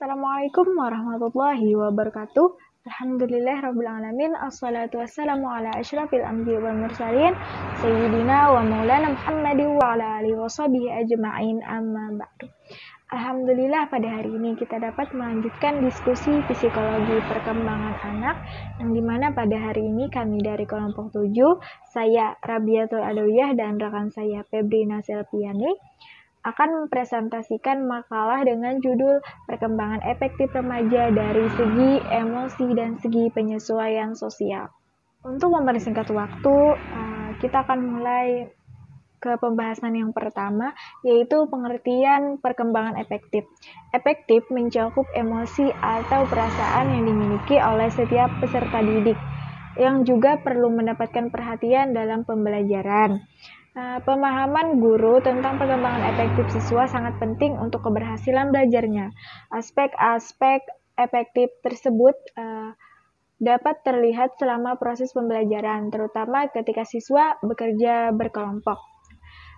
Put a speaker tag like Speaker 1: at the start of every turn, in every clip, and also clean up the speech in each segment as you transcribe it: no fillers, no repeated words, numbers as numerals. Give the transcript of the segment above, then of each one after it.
Speaker 1: Assalamualaikum warahmatullahi wabarakatuh. Alhamdulillahirrabbilalamin. Assalatu wassalamu ala asyrafil anbiya wal mursalin Sayyidina wa maulana Muhammadin wa ala alihi wa sahbihi ajma'in amma ba'du. Alhamdulillah pada hari ini kita dapat melanjutkan diskusi psikologi perkembangan anak yang dimana pada hari ini kami dari kelompok 7, saya Rabiatul Adawiyah dan rekan saya Febrina Selviani akan mempresentasikan makalah dengan judul Perkembangan Efektif Remaja dari Segi Emosi dan Segi Penyesuaian Sosial. Untuk mempersingkat waktu, kita akan mulai ke pembahasan yang pertama, yaitu pengertian perkembangan efektif. Efektif mencakup emosi atau perasaan yang dimiliki oleh setiap peserta didik, yang juga perlu mendapatkan perhatian dalam pembelajaran. Pemahaman guru tentang perkembangan efektif siswa sangat penting untuk keberhasilan belajarnya. Aspek-aspek efektif tersebut dapat terlihat selama proses pembelajaran, terutama ketika siswa bekerja berkelompok.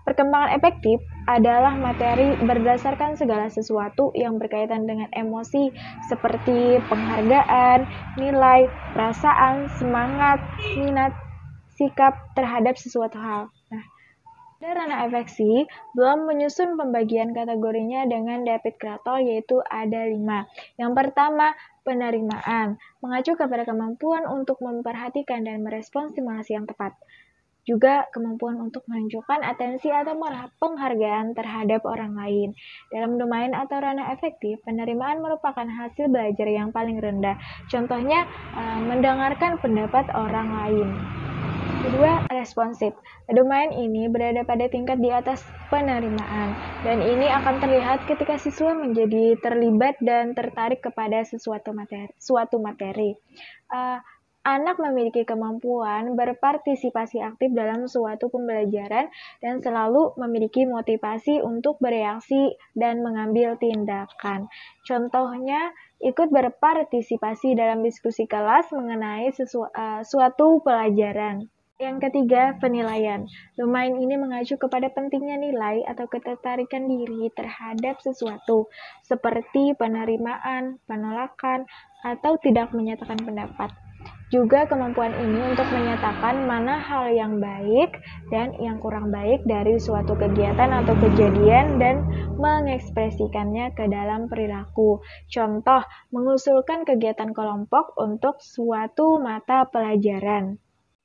Speaker 1: Perkembangan efektif adalah materi berdasarkan segala sesuatu yang berkaitan dengan emosi seperti penghargaan, nilai, perasaan, semangat, minat, sikap terhadap sesuatu hal. Pada ranah afeksi, belum menyusun pembagian kategorinya dengan David Kratol, yaitu ada 5. Yang pertama, penerimaan, mengacu kepada kemampuan untuk memperhatikan dan merespons stimulasi yang tepat. Juga kemampuan untuk menunjukkan atensi atau penghargaan terhadap orang lain. Dalam domain atau ranah efektif, penerimaan merupakan hasil belajar yang paling rendah. Contohnya, mendengarkan pendapat orang lain. Kedua, responsif. Domain ini berada pada tingkat di atas penerimaan, dan ini akan terlihat ketika siswa menjadi terlibat dan tertarik kepada suatu materi. Anak memiliki kemampuan berpartisipasi aktif dalam suatu pembelajaran dan selalu memiliki motivasi untuk bereaksi dan mengambil tindakan. Contohnya, ikut berpartisipasi dalam diskusi kelas mengenai suatu pelajaran. Yang ketiga, penilaian. Domain ini mengacu kepada pentingnya nilai atau ketertarikan diri terhadap sesuatu, seperti penerimaan, penolakan, atau tidak menyatakan pendapat. Juga kemampuan ini untuk menyatakan mana hal yang baik dan yang kurang baik dari suatu kegiatan atau kejadian dan mengekspresikannya ke dalam perilaku. Contoh, mengusulkan kegiatan kelompok untuk suatu mata pelajaran.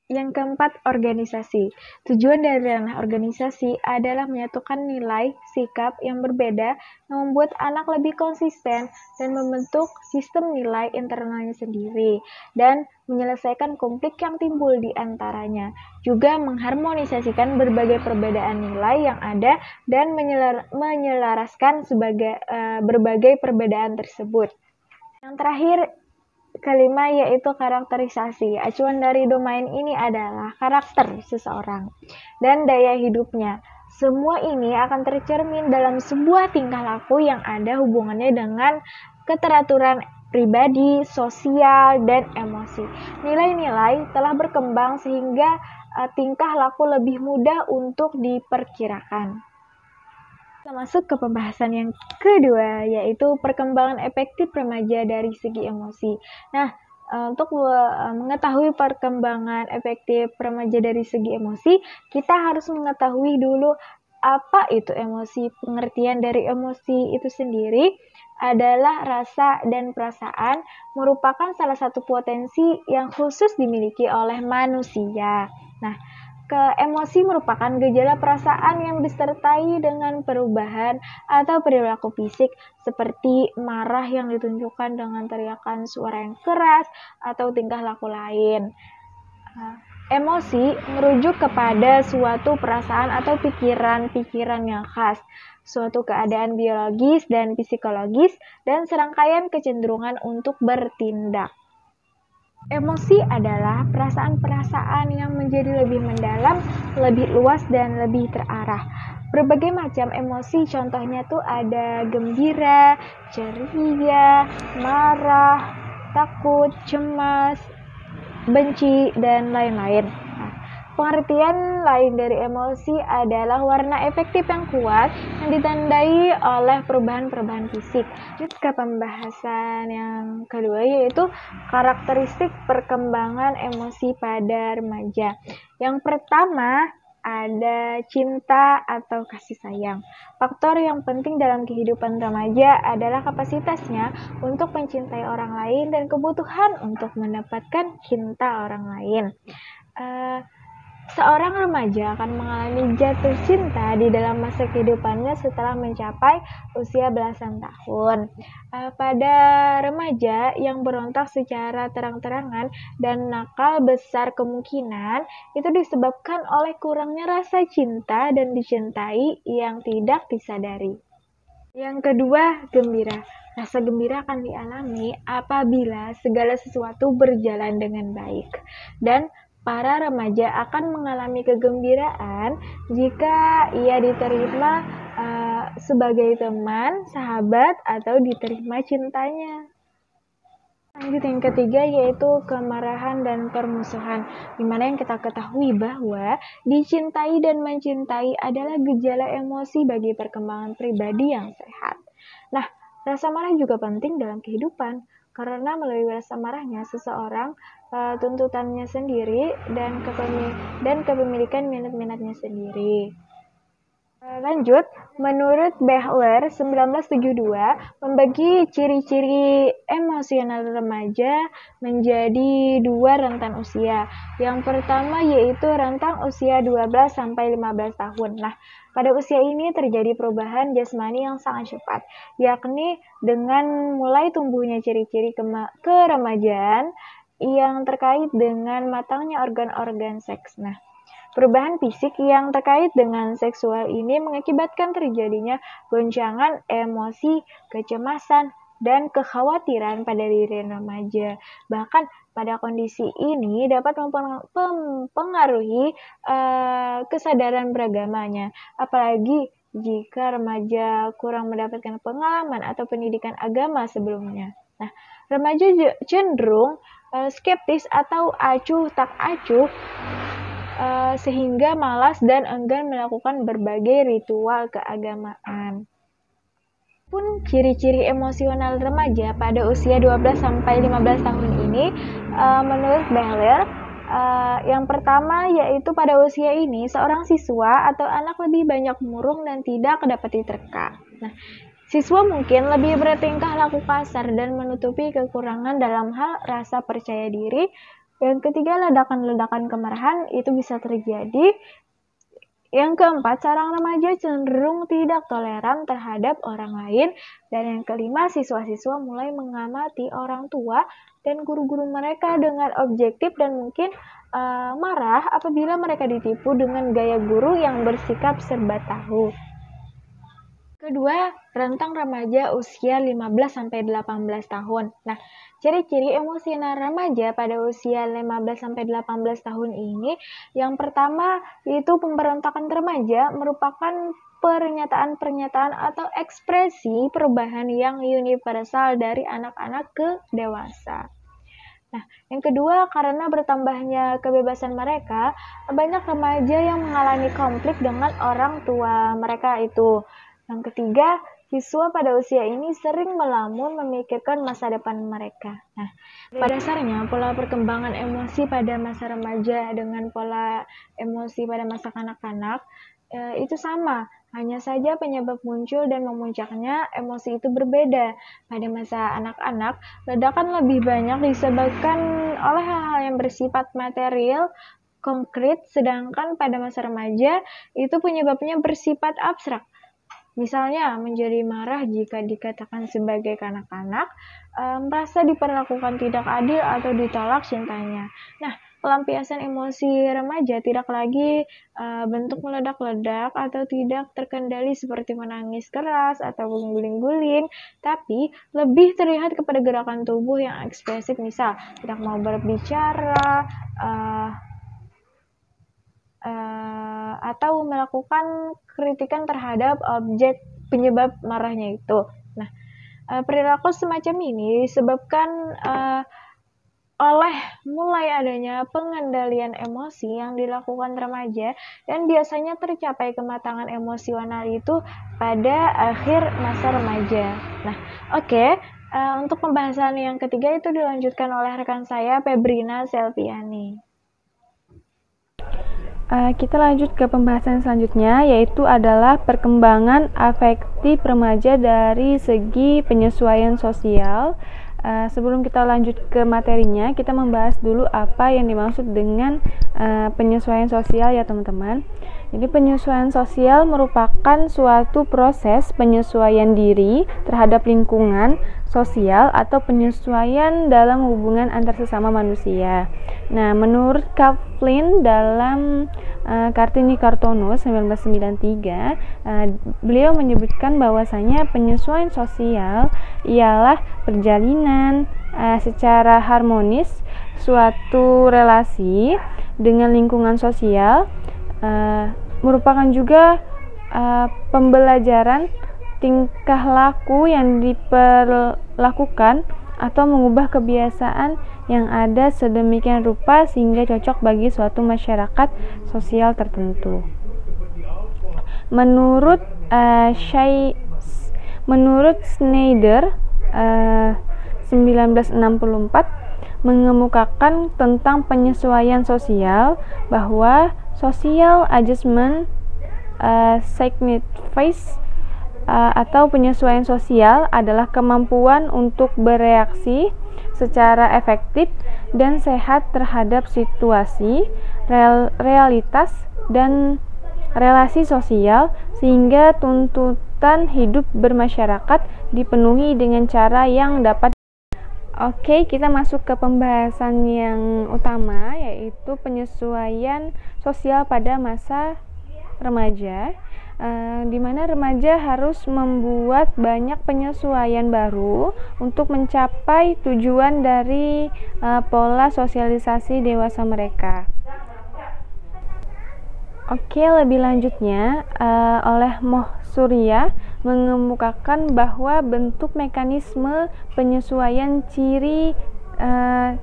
Speaker 1: Yang keempat, organisasi. Tujuan dari ranah organisasi adalah menyatukan nilai, sikap yang berbeda yang membuat anak lebih konsisten dan membentuk sistem nilai internalnya sendiri dan menyelesaikan konflik yang timbul di antaranya. Juga mengharmonisasikan berbagai perbedaan nilai yang ada dan menyelaraskan berbagai perbedaan tersebut. Yang terakhir, kelima, yaitu karakterisasi. Acuan dari domain ini adalah karakter seseorang dan daya hidupnya. Semua ini akan tercermin dalam sebuah tingkah laku yang ada hubungannya dengan keteraturan pribadi, sosial, dan emosi. Nilai-nilai telah berkembang sehingga tingkah laku lebih mudah untuk diperkirakan. Kita masuk ke pembahasan yang kedua, yaitu perkembangan efektif remaja dari segi emosi. Nah, untuk mengetahui perkembangan efektif remaja dari segi emosi, kita harus mengetahui dulu apa itu emosi. Pengertian dari emosi itu sendiri adalah rasa dan perasaan, merupakan salah satu potensi yang khusus dimiliki oleh manusia. Nah, emosi merupakan gejala perasaan yang disertai dengan perubahan atau perilaku fisik seperti marah yang ditunjukkan dengan teriakan suara yang keras atau tingkah laku lain. Emosi merujuk kepada suatu perasaan atau pikiran-pikiran yang khas, suatu keadaan biologis dan psikologis, dan serangkaian kecenderungan untuk bertindak. Emosi adalah perasaan-perasaan yang menjadi lebih mendalam, lebih luas, dan lebih terarah. Berbagai macam emosi, contohnya tuh ada gembira, ceria, marah, takut, cemas, benci, dan lain-lain. Nah, Pengertian lain dari emosi adalah warna efektif yang kuat yang ditandai oleh perubahan-perubahan fisik. Lanjut ke pembahasan yang kedua, yaitu karakteristik perkembangan emosi pada remaja. Yang pertama ada cinta atau kasih sayang. Faktor yang penting dalam kehidupan remaja adalah kapasitasnya untuk mencintai orang lain dan kebutuhan untuk mendapatkan cinta orang lain. Seorang remaja akan mengalami jatuh cinta di dalam masa kehidupannya setelah mencapai usia belasan tahun. Pada remaja yang berontak secara terang-terangan dan nakal, besar kemungkinan itu disebabkan oleh kurangnya rasa cinta dan dicintai yang tidak disadari. Yang kedua, gembira. Rasa gembira akan dialami apabila segala sesuatu berjalan dengan baik. Dan para remaja akan mengalami kegembiraan jika ia diterima sebagai teman, sahabat, atau diterima cintanya. Lanjut yang ketiga, yaitu kemarahan dan permusuhan, dimana yang kita ketahui bahwa dicintai dan mencintai adalah gejala emosi bagi perkembangan pribadi yang sehat. Nah, rasa marah juga penting dalam kehidupan, karena melalui rasa marahnya seseorang tuntutannya sendiri dan kepemilikan minat-minatnya sendiri. Lanjut, menurut Behler 1972 membagi ciri-ciri emosional remaja menjadi 2 rentan usia. Yang pertama yaitu rentang usia 12 sampai 15 tahun. Nah, pada usia ini terjadi perubahan jasmani yang sangat cepat, yakni dengan mulai tumbuhnya ciri-ciri keremajaan yang terkait dengan matangnya organ-organ seks. Nah, perubahan fisik yang terkait dengan seksual ini mengakibatkan terjadinya goncangan emosi, kecemasan, dan kekhawatiran pada diri remaja. Bahkan pada kondisi ini dapat mempengaruhi kesadaran beragamanya, apalagi jika remaja kurang mendapatkan pengalaman atau pendidikan agama sebelumnya. Nah, remaja cenderung skeptis atau acuh tak acuh sehingga malas dan enggan melakukan berbagai ritual keagamaan. Pun ciri-ciri emosional remaja pada usia 12 sampai 15 tahun ini menurut Behler, yang pertama yaitu pada usia ini seorang siswa atau anak lebih banyak murung dan tidak dapat diterka. Nah, siswa mungkin lebih bertingkah laku kasar dan menutupi kekurangan dalam hal rasa percaya diri. Yang ketiga, ledakan-ledakan kemarahan itu bisa terjadi. Yang keempat, seorang remaja cenderung tidak toleran terhadap orang lain. Dan yang kelima, siswa-siswa mulai mengamati orang tua dan guru-guru mereka dengan objektif dan mungkin marah apabila mereka ditipu dengan gaya guru yang bersikap serba tahu. Kedua, rentang remaja usia 15-18 tahun. Nah, ciri-ciri emosional remaja pada usia 15-18 tahun ini, yang pertama yaitu pemberontakan remaja merupakan pernyataan-pernyataan atau ekspresi perubahan yang universal dari anak-anak ke dewasa. Nah, yang kedua, karena bertambahnya kebebasan mereka, banyak remaja yang mengalami konflik dengan orang tua mereka itu. Yang ketiga, siswa pada usia ini sering melamun memikirkan masa depan mereka. Nah, pada dasarnya pola perkembangan emosi pada masa remaja dengan pola emosi pada masa kanak-kanak itu sama. Hanya saja penyebab muncul dan memuncaknya emosi itu berbeda. Pada masa anak-anak, ledakan lebih banyak disebabkan oleh hal-hal yang bersifat material, konkret, sedangkan pada masa remaja itu penyebabnya bersifat abstrak. Misalnya, menjadi marah jika dikatakan sebagai kanak-kanak, merasa diperlakukan tidak adil atau ditolak cintanya. Nah, pelampiasan emosi remaja tidak lagi bentuk meledak-ledak atau tidak terkendali seperti menangis keras atau guling-guling, tapi lebih terlihat kepada gerakan tubuh yang ekspresif, misal tidak mau berbicara, atau melakukan kritikan terhadap objek penyebab marahnya itu. Nah, perilaku semacam ini disebabkan oleh mulai adanya pengendalian emosi yang dilakukan remaja dan biasanya tercapai kematangan emosional itu pada akhir masa remaja. Nah, oke. Untuk pembahasan yang ketiga itu dilanjutkan oleh rekan saya, Febrina Selviani.
Speaker 2: Kita lanjut ke pembahasan selanjutnya, yaitu adalah perkembangan afektif remaja dari segi penyesuaian sosial. Sebelum kita lanjut ke materinya, kita membahas dulu apa yang dimaksud dengan penyesuaian sosial ya teman-teman. Jadi penyesuaian sosial merupakan suatu proses penyesuaian diri terhadap lingkungan sosial atau penyesuaian dalam hubungan antar sesama manusia. Nah, menurut Kaplan dalam Kartini Kartono 1993, beliau menyebutkan bahwasanya penyesuaian sosial ialah perjalanan secara harmonis suatu relasi dengan lingkungan sosial, merupakan juga pembelajaran tingkah laku yang diperlakukan atau mengubah kebiasaan yang ada sedemikian rupa sehingga cocok bagi suatu masyarakat sosial tertentu. Menurut Schneider 1964 mengemukakan tentang penyesuaian sosial bahwa social adjustment signifies atau penyesuaian sosial adalah kemampuan untuk bereaksi secara efektif dan sehat terhadap situasi, realitas, dan relasi sosial sehingga tuntutan hidup bermasyarakat dipenuhi dengan cara yang dapat. Oke, kita masuk ke pembahasan yang utama, yaitu penyesuaian sosial pada masa remaja, di mana remaja harus membuat banyak penyesuaian baru untuk mencapai tujuan dari pola sosialisasi dewasa mereka. Oke, lebih lanjutnya oleh Moh Surya mengemukakan bahwa bentuk mekanisme penyesuaian ciri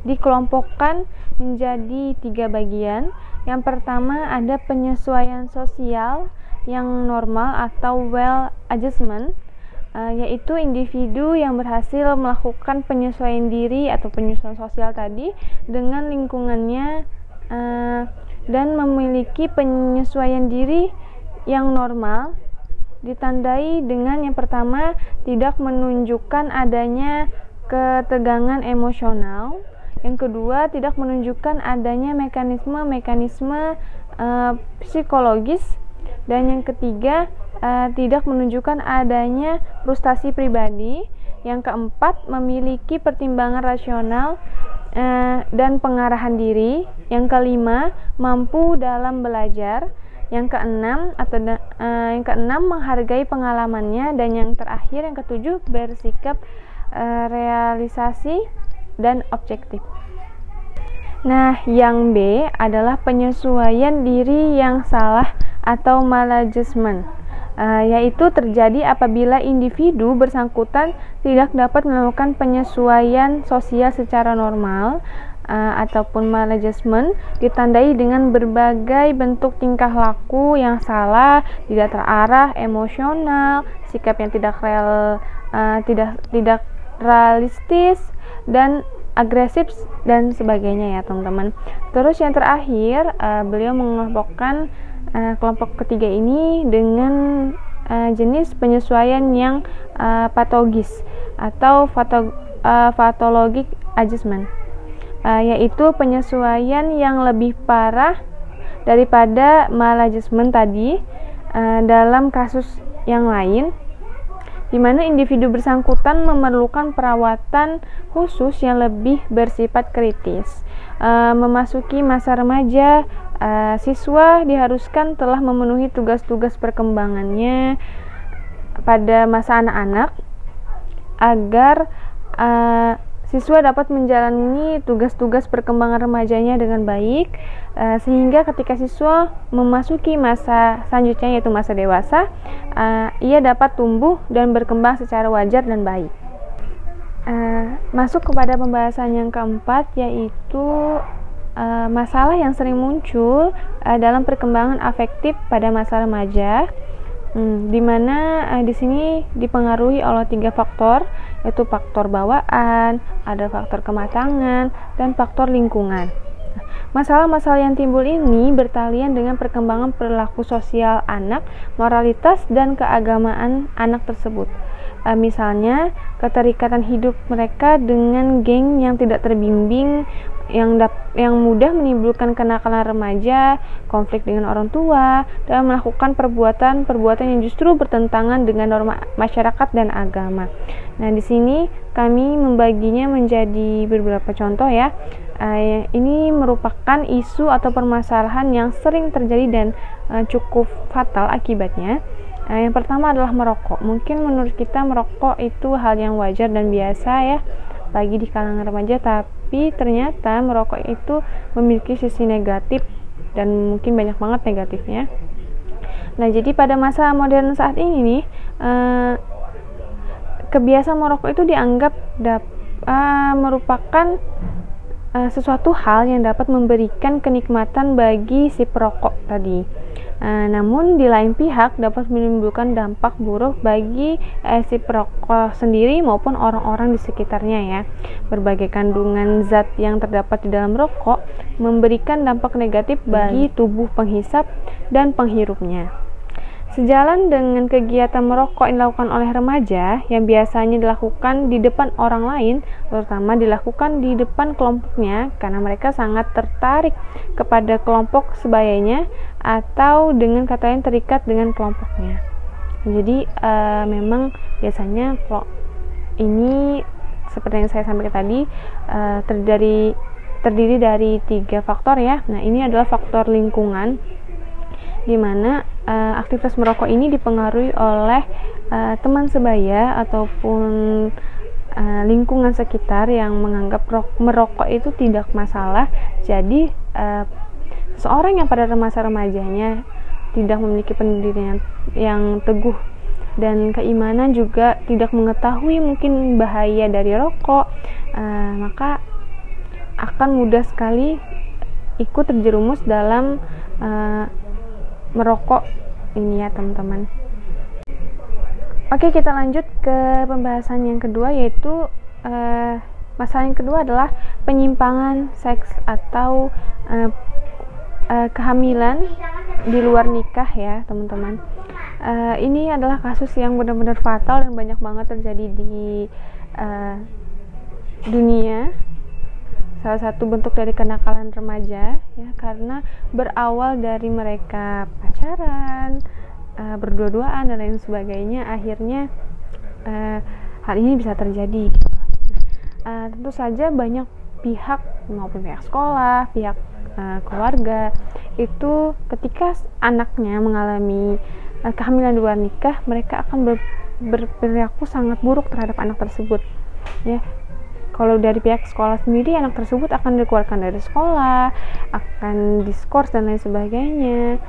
Speaker 2: dikelompokkan menjadi 3 bagian. Yang pertama ada penyesuaian sosial yang normal atau well adjustment, yaitu individu yang berhasil melakukan penyesuaian diri atau penyesuaian sosial tadi dengan lingkungannya dan memiliki penyesuaian diri yang normal, ditandai dengan yang pertama tidak menunjukkan adanya ketegangan emosional, yang kedua tidak menunjukkan adanya mekanisme psikologis, dan yang ketiga tidak menunjukkan adanya frustasi pribadi, yang keempat memiliki pertimbangan rasional dan pengarahan diri, yang kelima mampu dalam belajar, yang keenam menghargai pengalamannya, dan yang terakhir yang ketujuh bersikap realisasi dan objektif. Nah, yang B adalah penyesuaian diri yang salah atau maladjustment, yaitu terjadi apabila individu bersangkutan tidak dapat melakukan penyesuaian sosial secara normal ataupun maladjustment, ditandai dengan berbagai bentuk tingkah laku yang salah, tidak terarah, emosional, sikap yang tidak realistis, dan agresif dan sebagainya ya teman-teman. Terus yang terakhir beliau mengelompokkan kelompok ketiga ini dengan jenis penyesuaian yang patologis atau pathologic adjustment, yaitu penyesuaian yang lebih parah daripada maladjustment tadi dalam kasus yang lain, di mana individu bersangkutan memerlukan perawatan khusus yang lebih bersifat kritis. Memasuki masa remaja, siswa diharuskan telah memenuhi tugas-tugas perkembangannya pada masa anak-anak agar siswa dapat menjalani tugas-tugas perkembangan remajanya dengan baik, sehingga ketika siswa memasuki masa selanjutnya yaitu masa dewasa, ia dapat tumbuh dan berkembang secara wajar dan baik. Masuk kepada pembahasan yang keempat, yaitu masalah yang sering muncul dalam perkembangan afektif pada masa remaja, di mana di sini dipengaruhi oleh 3 faktor, yaitu faktor bawaan, ada faktor kematangan, dan faktor lingkungan. Masalah-masalah yang timbul ini bertalian dengan perkembangan perilaku sosial anak, moralitas, dan keagamaan anak tersebut. Misalnya, keterikatan hidup mereka dengan geng yang tidak terbimbing, yang mudah menimbulkan kenakalan remaja, konflik dengan orang tua, dan melakukan perbuatan yang justru bertentangan dengan norma masyarakat dan agama. Nah, di sini kami membaginya menjadi beberapa contoh ya. Ini merupakan isu atau permasalahan yang sering terjadi dan cukup fatal akibatnya. Yang pertama adalah merokok. Mungkin menurut kita merokok itu hal yang wajar dan biasa ya bagi di kalangan remaja, tapi ternyata merokok itu memiliki sisi negatif dan mungkin banyak banget negatifnya. Nah, jadi pada masa modern saat ini nih, kebiasaan merokok itu dianggap merupakan sesuatu hal yang dapat memberikan kenikmatan bagi si perokok tadi. Namun di lain pihak dapat menimbulkan dampak buruk bagi si perokok sendiri maupun orang-orang di sekitarnya ya. Berbagai kandungan zat yang terdapat di dalam rokok memberikan dampak negatif bagi tubuh penghisap dan penghirupnya. Sejalan dengan kegiatan merokok yang dilakukan oleh remaja yang biasanya dilakukan di depan orang lain, terutama dilakukan di depan kelompoknya karena mereka sangat tertarik kepada kelompok sebayanya atau dengan kata lain terikat dengan kelompoknya. Jadi memang biasanya ini seperti yang saya sampaikan tadi terdiri dari 3 faktor ya. Nah, ini adalah faktor lingkungan, di mana aktivitas merokok ini dipengaruhi oleh teman sebaya ataupun lingkungan sekitar yang menganggap merokok itu tidak masalah. Jadi seseorang yang pada masa remajanya tidak memiliki pendidikan yang teguh dan keimanan, juga tidak mengetahui mungkin bahaya dari rokok, maka akan mudah sekali ikut terjerumus dalam merokok ini ya teman-teman. Oke, kita lanjut ke pembahasan yang kedua, yaitu masalah yang kedua adalah penyimpangan seks atau kehamilan di luar nikah ya teman-teman. Ini adalah kasus yang benar-benar fatal dan banyak banget terjadi di dunia. Salah satu bentuk dari kenakalan remaja ya, karena berawal dari mereka pacaran, berdua-duaan dan lain sebagainya, akhirnya hal ini bisa terjadi gitu. Tentu saja banyak pihak maupun pihak sekolah, pihak keluarga itu ketika anaknya mengalami kehamilan di luar nikah, mereka akan berperilaku sangat buruk terhadap anak tersebut ya. Kalau dari pihak sekolah sendiri, anak tersebut akan dikeluarkan dari sekolah, akan diskors dan lain sebagainya.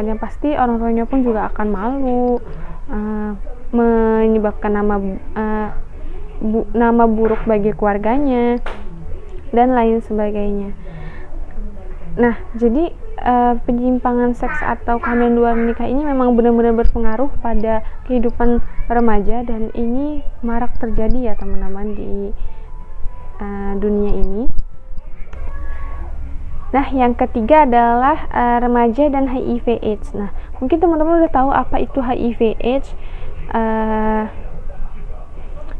Speaker 2: Yang pasti orang tuanya pun juga akan malu, menyebabkan nama buruk bagi keluarganya dan lain sebagainya. Nah, jadi penyimpangan seks atau kehamilan luar nikah ini memang benar-benar berpengaruh pada kehidupan remaja, dan ini marak terjadi ya teman-teman di dunia ini. Nah, yang ketiga adalah remaja dan HIV/AIDS. Nah, mungkin teman-teman udah tahu apa itu HIV/AIDS.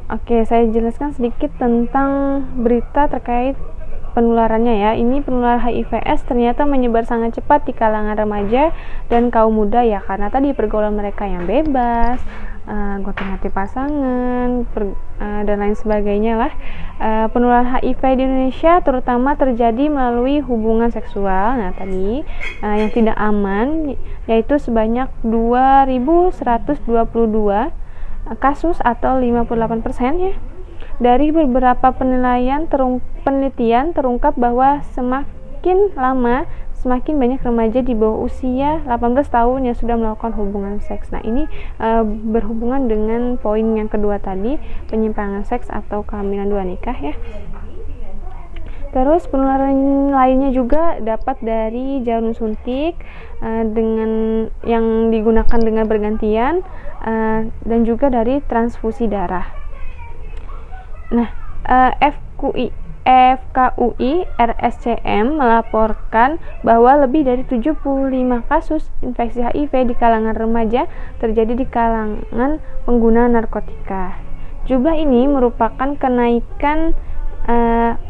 Speaker 2: Oke, saya jelaskan sedikit tentang berita terkait penularannya ya. Ini penularan HIV/AIDS ternyata menyebar sangat cepat di kalangan remaja dan kaum muda ya, karena tadi pergaulan mereka yang bebas, gonta-ganti pasangan, dan lain sebagainya lah. Penularan HIV di Indonesia terutama terjadi melalui hubungan seksual. Nah, tadi yang tidak aman, yaitu sebanyak 2.122 kasus atau 58% ya. Dari beberapa penelitian terungkap bahwa semakin lama semakin banyak remaja di bawah usia 18 tahun yang sudah melakukan hubungan seks. Nah, ini berhubungan dengan poin yang kedua tadi, penyimpangan seks atau kehamilan dua nikah ya. Terus penularan lainnya juga dapat dari jarum suntik dengan yang digunakan dengan bergantian dan juga dari transfusi darah. Nah, FKUI RSCM melaporkan bahwa lebih dari 75 kasus infeksi HIV di kalangan remaja terjadi di kalangan pengguna narkotika. Jumlah ini merupakan kenaikan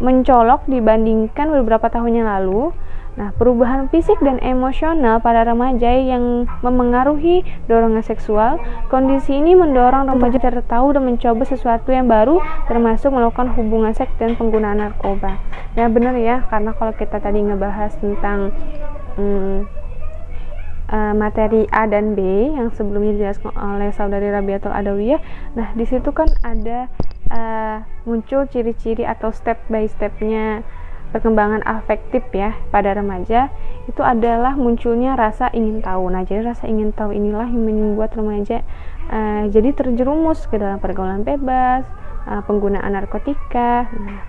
Speaker 2: mencolok dibandingkan beberapa tahun yang lalu. Nah, perubahan fisik dan emosional pada remaja yang memengaruhi dorongan seksual. Kondisi ini mendorong remaja tahu dan mencoba sesuatu yang baru, termasuk melakukan hubungan seks dan penggunaan narkoba. Ya benar ya, karena kalau kita tadi ngebahas tentang materi A dan B yang sebelumnya dijelaskan oleh saudari Rabiatul Adawiyah. Nah, di situ kan ada muncul ciri-ciri atau step by stepnya perkembangan afektif ya pada remaja. Itu adalah munculnya rasa ingin tahu. Nah, jadi rasa ingin tahu inilah yang membuat remaja jadi terjerumus ke dalam pergaulan bebas, penggunaan narkotika. Nah,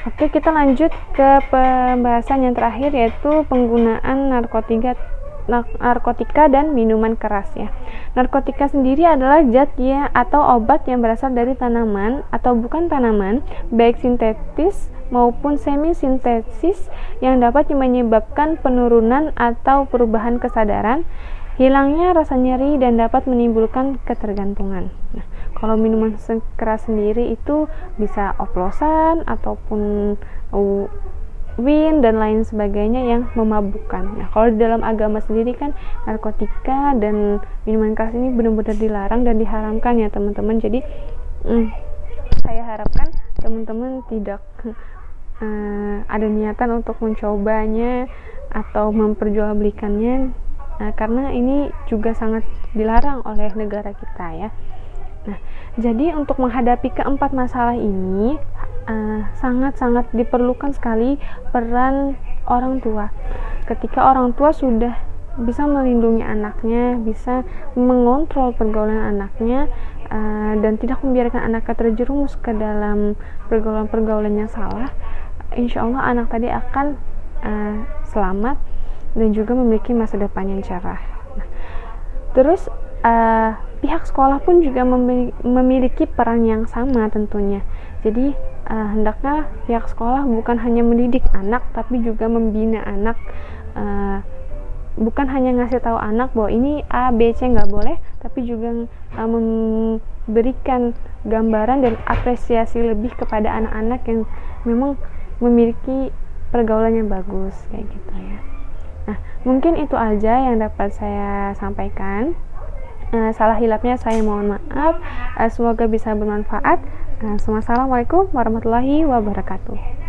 Speaker 2: oke, kita lanjut ke pembahasan yang terakhir, yaitu penggunaan narkotika dan minuman keras ya. Narkotika sendiri adalah zat ya atau obat yang berasal dari tanaman atau bukan tanaman, baik sintetis maupun semi sintetis, yang dapat menyebabkan penurunan atau perubahan kesadaran, hilangnya rasa nyeri, dan dapat menimbulkan ketergantungan. Nah, kalau minuman keras sendiri itu bisa oplosan ataupun win dan lain sebagainya yang memabukkan. Nah, kalau di dalam agama sendiri kan narkotika dan minuman keras ini benar-benar dilarang dan diharamkan ya teman-teman. Jadi saya harapkan teman-teman tidak ada niatan untuk mencobanya atau memperjualbelikannya, karena ini juga sangat dilarang oleh negara kita ya. Nah, jadi untuk menghadapi keempat masalah ini sangat-sangat diperlukan sekali peran orang tua. Ketika orang tua sudah bisa melindungi anaknya, bisa mengontrol pergaulan anaknya, dan tidak membiarkan anaknya terjerumus ke dalam pergaulan-pergaulan yang salah, insya Allah anak tadi akan selamat dan juga memiliki masa depan yang cerah. Nah, terus pihak sekolah pun juga memiliki peran yang sama tentunya. Jadi hendaknya pihak sekolah bukan hanya mendidik anak, tapi juga membina anak. Bukan hanya ngasih tahu anak bahwa ini A, B, C nggak boleh, tapi juga memberikan gambaran dan apresiasi lebih kepada anak-anak yang memang memiliki pergaulan yang bagus kayak gitu ya. Nah, mungkin itu aja yang dapat saya sampaikan. Salah hilapnya saya mohon maaf. Semoga bisa bermanfaat. Assalamualaikum warahmatullahi wabarakatuh.